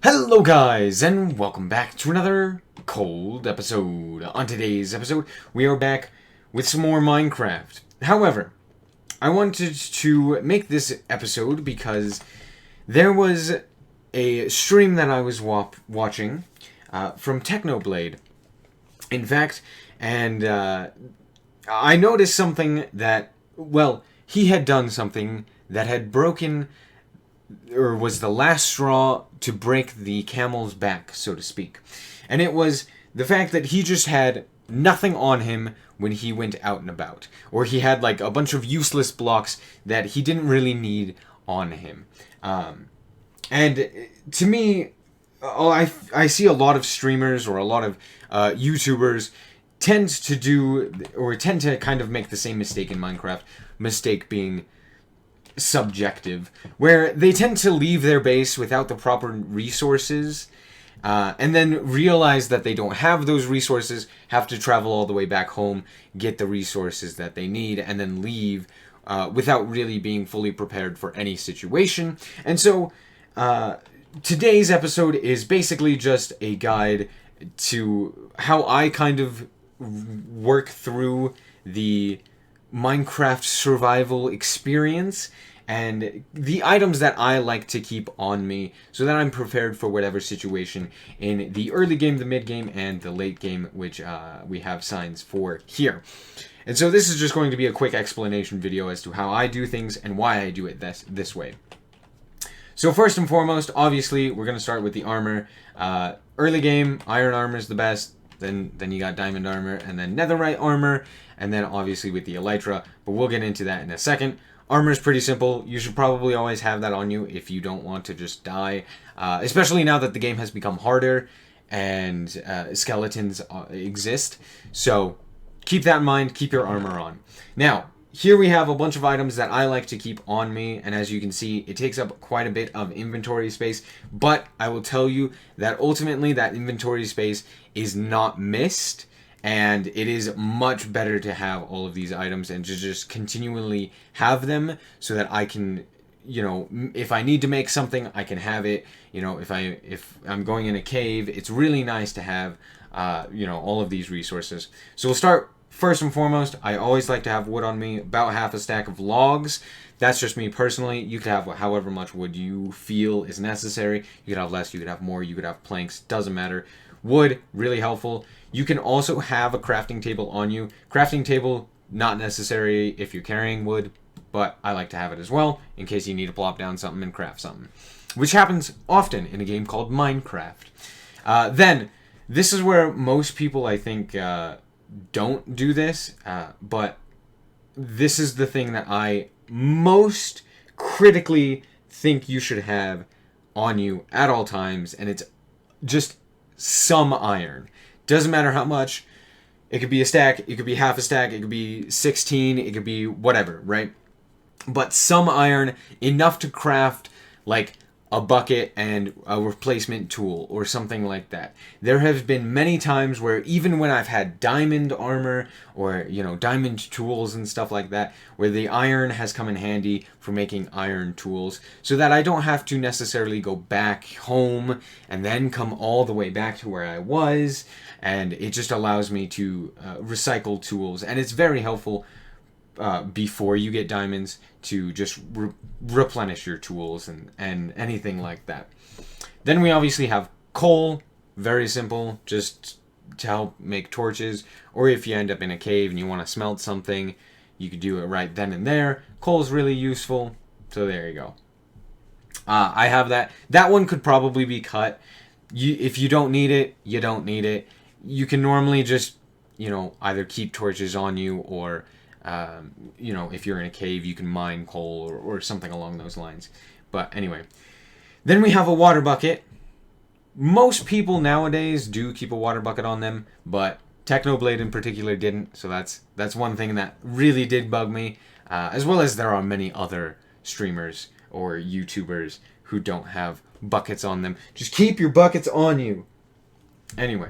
Hello guys, and welcome back to another cold episode. On today's episode, we are back with some more Minecraft. However, I wanted to make this episode because there was a stream that I was watching from Technoblade. In fact, and I noticed something that, well, he had done something that had broken, or was the last straw to break the camel's back, so to speak. And it was the fact that he just had nothing on him when he went out and about. Or he had like a bunch of useless blocks that he didn't really need on him. And to me, I see a lot of streamers or a lot of YouTubers tend to kind of make the same mistake in Minecraft. Mistake being subjective, where they tend to leave their base without the proper resources, and then realize that they don't have those resources, have to travel all the way back home, get the resources that they need, and then leave without really being fully prepared for any situation. And so today's episode is basically just a guide to how I kind of work through the Minecraft survival experience and the items that I like to keep on me so that I'm prepared for whatever situation in the early game, the mid game, and the late game, which we have signs for here. And so this is just going to be a quick explanation video as to how I do things and why I do it this way. So first and foremost, obviously, we're going to start with the armor. Early game, iron armor is the best. Then you got diamond armor, and then netherite armor, and then obviously with the elytra, but we'll get into that in a second. Armor is pretty simple. You should probably always have that on you if you don't want to just die, especially now that the game has become harder and skeletons exist. So keep that in mind, keep your armor on. Now, here we have a bunch of items that I like to keep on me, and as you can see, it takes up quite a bit of inventory space, but I will tell you that ultimately that inventory space is not missed, and it is much better to have all of these items and to just continually have them so that I can, you know, if I need to make something, I can have it. You know, if I'm going in a cave, it's really nice to have, you know, all of these resources. So we'll start. First and foremost, I always like to have wood on me, about half a stack of logs. That's just me personally. You could have however much wood you feel is necessary. You could have less, you could have more, you could have planks, doesn't matter. Wood, really helpful. You can also have a crafting table on you. Crafting table, not necessary if you're carrying wood, but I like to have it as well in case you need to plop down something and craft something, which happens often in a game called Minecraft. Then, this is where most people, I think, don't do this, but this is the thing that I most critically think you should have on you at all times, and it's just some iron. Doesn't matter how much. It could be a stack, it could be half a stack, it could be 16, it could be whatever, right? But some iron, enough to craft like a bucket and a replacement tool or something like that. There have been many times where even when I've had diamond armor or, you know, diamond tools and stuff like that, where the iron has come in handy for making iron tools so that I don't have to necessarily go back home and then come all the way back to where I was, and it just allows me to recycle tools, and it's very helpful before you get diamonds to just replenish your tools and anything like that. Then we obviously have coal, very simple, just to help make torches, or if you end up in a cave and you want to smelt something, you could do it right then and there. Coal is really useful, so there you go. I have that. That one could probably be cut. If you don't need it, you don't need it. You can normally just, you know, either keep torches on you or you know, if you're in a cave, you can mine coal or something along those lines. But anyway, then we have a water bucket. Most people nowadays do keep a water bucket on them, but Technoblade in particular didn't. So that's one thing that really did bug me, as well as there are many other streamers or YouTubers who don't have buckets on them. Just keep your buckets on you. Anyway.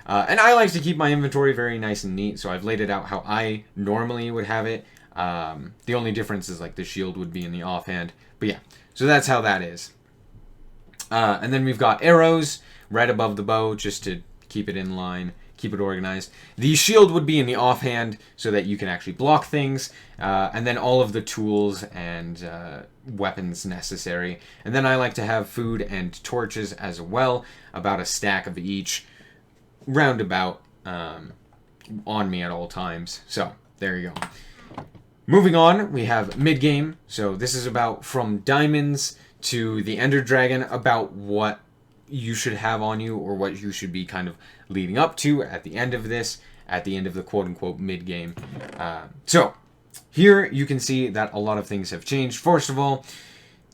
And I like to keep my inventory very nice and neat, so I've laid it out how I normally would have it. The only difference is like the shield would be in the offhand. But yeah, so that's how that is. And then we've got arrows right above the bow just to keep it in line, keep it organized. The shield would be in the offhand so that you can actually block things. And then all of the tools and weapons necessary. And then I like to have food and torches as well, about a stack of each, roundabout, on me at all times. So there you go. Moving on, we have mid-game. So this is about from diamonds to the Ender Dragon, about what you should have on you, or what you should be kind of leading up to at the end of this, at the end of the quote-unquote mid-game. So here you can see that a lot of things have changed. First of all,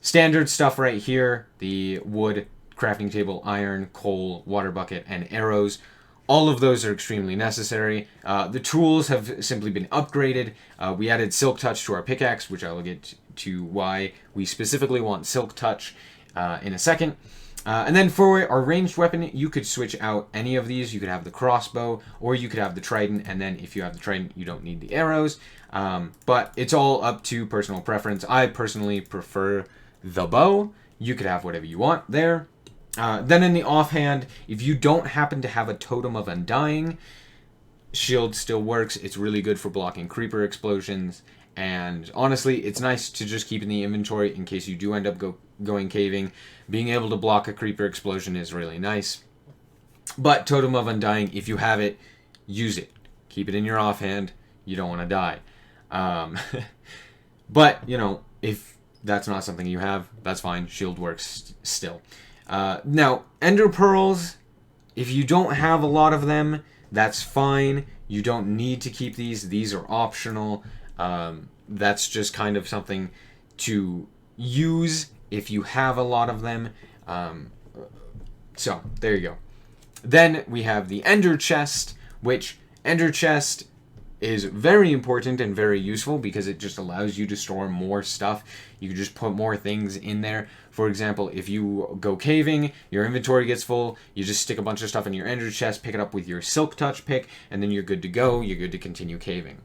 standard stuff right here, the wood, crafting table, iron, coal, water bucket, and arrows. All of those are extremely necessary. The tools have simply been upgraded. We added Silk Touch to our pickaxe, which I will get to why we specifically want Silk Touch in a second. And then for our ranged weapon, you could switch out any of these. You could have the crossbow, or you could have the trident, and then if you have the trident, you don't need the arrows. But it's all up to personal preference. I personally prefer the bow. You could have whatever you want there. Then in the offhand, if you don't happen to have a Totem of Undying, shield still works. It's really good for blocking creeper explosions. And honestly, it's nice to just keep in the inventory in case you do end up going caving. Being able to block a creeper explosion is really nice. But Totem of Undying, if you have it, use it. Keep it in your offhand. You don't want to die. But, you know, if that's not something you have, that's fine. Shield works still. Now, Ender Pearls, if you don't have a lot of them, that's fine. You don't need to keep these. These are optional. That's just kind of something to use if you have a lot of them. So, there you go. Then we have the Ender Chest, which Ender Chest is very important and very useful because it just allows you to store more stuff. You can just put more things in there. For example, if you go caving, your inventory gets full, you just stick a bunch of stuff in your Ender Chest, pick it up with your Silk Touch pick, and then you're good to go. You're good to continue caving.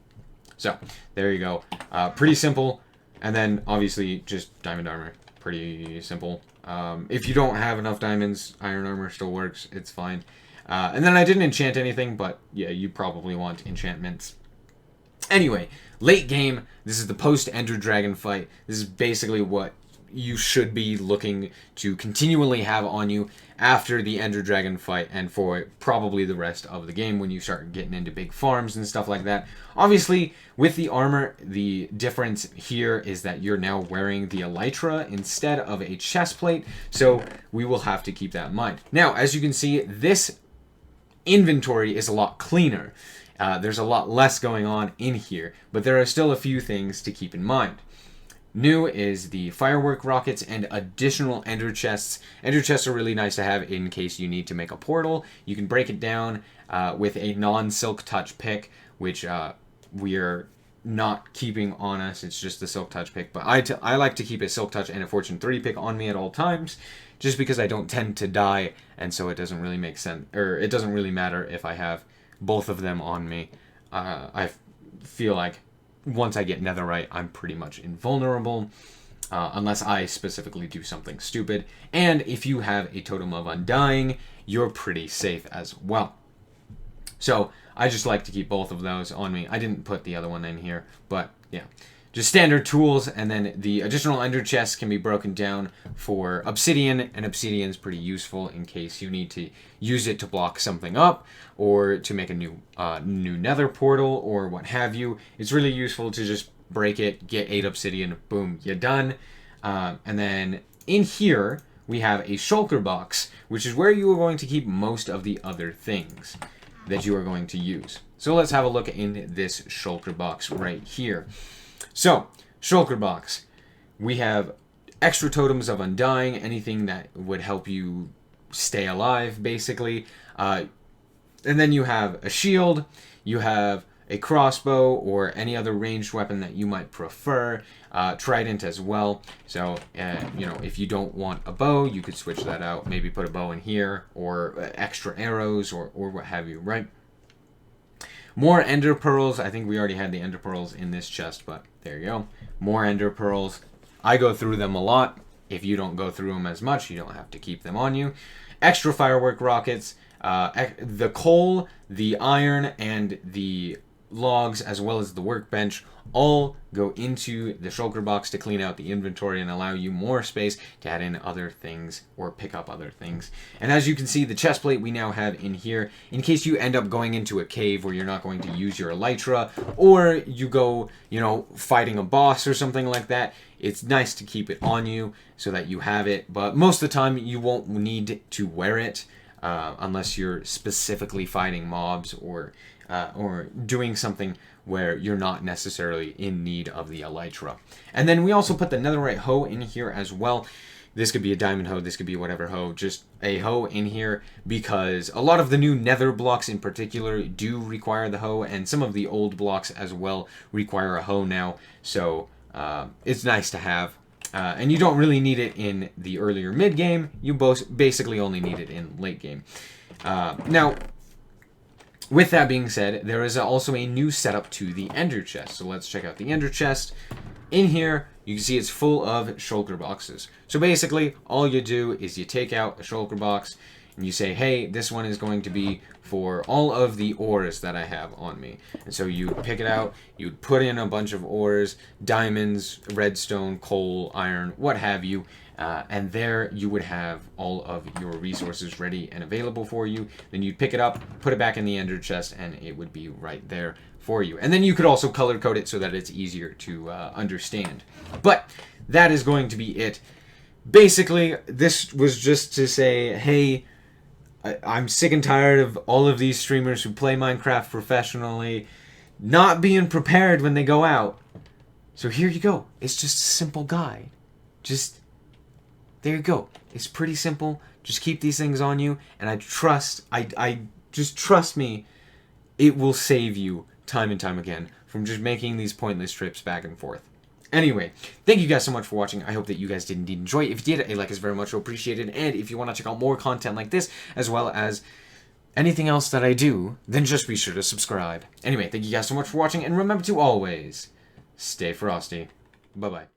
So, there you go. Pretty simple. And then, obviously, just diamond armor. Pretty simple. If you don't have enough diamonds, iron armor still works. It's fine. And then I didn't enchant anything, but yeah, you probably want enchantments. Anyway, late game, this is the post-Ender Dragon fight. This is basically what you should be looking to continually have on you after the Ender Dragon fight, and for probably the rest of the game when you start getting into big farms and stuff like that. Obviously, with the armor, the difference here is that you're now wearing the elytra instead of a chest plate, so we will have to keep that in mind. Now, as you can see, this inventory is a lot cleaner. There's a lot less going on in here, but there are still a few things to keep in mind. New is the firework rockets and additional ender chests. Ender chests are really nice to have in case you need to make a portal. You can break it down with a non-silk touch pick, which we're not keeping on us. It's just the silk touch pick, but I like to keep a silk touch and a fortune 3 pick on me at all times, just because I don't tend to die, and so it doesn't really make sense, or it doesn't really matter if I have both of them on me. I feel like once I get netherite, I'm pretty much invulnerable, unless I specifically do something stupid. And if you have a Totem of Undying, you're pretty safe as well. So I just like to keep both of those on me. I didn't put the other one in here, but yeah. Just standard tools, and then the additional ender chests can be broken down for obsidian, and obsidian is pretty useful in case you need to use it to block something up, or to make a new nether portal, or what have you. It's really useful to just break it, get 8 obsidian, boom, you're done. And then in here, we have a shulker box, which is where you are going to keep most of the other things that you are going to use. So let's have a look in this shulker box right here. So, shulker box. We have extra totems of undying, anything that would help you stay alive, basically. And then you have a shield, you have a crossbow, or any other ranged weapon that you might prefer. Trident as well. So, you know, if you don't want a bow, you could switch that out. Maybe put a bow in here, or extra arrows, or what have you, right? More ender pearls. I think we already had the ender pearls in this chest, but there you go. More ender pearls. I go through them a lot. if you don't go through them as much, you don't have to keep them on you. Extra firework rockets, the coal, the iron, and the logs, as well as the workbench, all go into the shulker box to clean out the inventory and allow you more space to add in other things or pick up other things. And as you can see, the chest plate we now have in here, in case you end up going into a cave where you're not going to use your elytra, or you go, you know, fighting a boss or something like that, it's nice to keep it on you so that you have it. But most of the time you won't need to wear it unless you're specifically fighting mobs or doing something where you're not necessarily in need of the elytra. And then we also put the netherite hoe in here as well. This could be a diamond hoe, this could be whatever hoe, just a hoe in here, because a lot of the new nether blocks in particular do require the hoe, and some of the old blocks as well require a hoe now, so it's nice to have. And you don't really need it in the earlier mid-game, you both basically only need it in late game. Now, with that being said, there is also a new setup to the ender chest. So let's check out the ender chest. In here, you can see it's full of shulker boxes. So basically, all you do is you take out a shulker box and you say, hey, this one is going to be for all of the ores that I have on me. And so you pick it out, you'd put in a bunch of ores, diamonds, redstone, coal, iron, what have you, and there you would have all of your resources ready and available for you. Then you'd pick it up, put it back in the ender chest, and it would be right there for you. And then you could also color code it so that it's easier to understand. But that is going to be it. Basically, this was just to say, hey, I'm sick and tired of all of these streamers who play Minecraft professionally not being prepared when they go out. So here you go. It's just a simple guide. Just, there you go. It's pretty simple. Just keep these things on you, and I just trust me, it will save you time and time again from just making these pointless trips back and forth. Anyway, thank you guys so much for watching. I hope that you guys did indeed enjoy. If you did, a like is very much appreciated. And if you want to check out more content like this, as well as anything else that I do, then just be sure to subscribe. Anyway, thank you guys so much for watching. And remember to always stay frosty. Bye-bye.